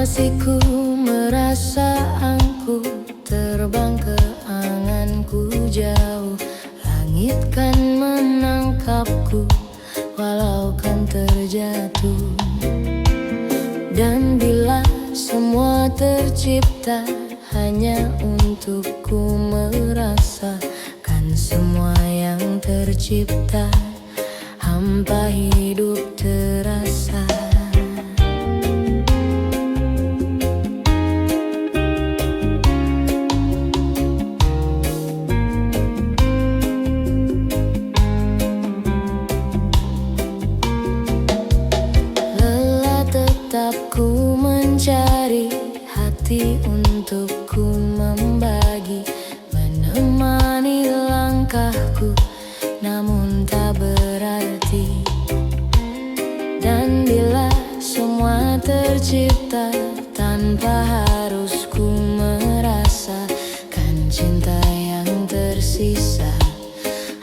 Masih ku merasa angku terbang ke anganku jauh. Langit kan menangkapku walau kan terjatuh. Dan bila semua tercipta hanya untukku merasakan semua yang tercipta, hampa hidup terasa. Tetap ku mencari hati untuk ku membagi, menemani langkahku namun tak berarti. Dan bila semua tercipta tanpa harus ku merasakan cinta yang tersisa,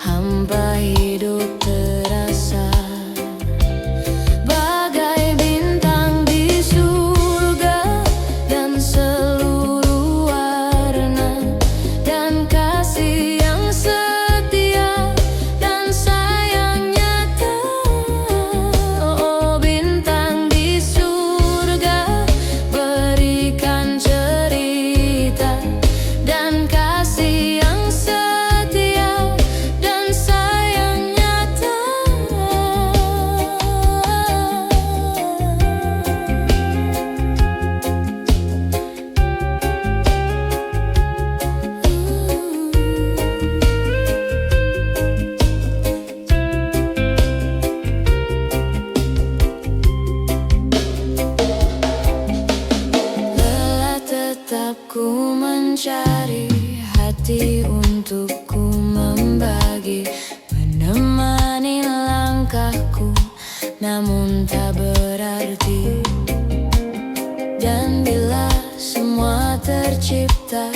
hampa hidup terasa. Tetap ku mencari hati untuk ku membagi, menemani langkahku namun tak berarti. Dan bila semua tercipta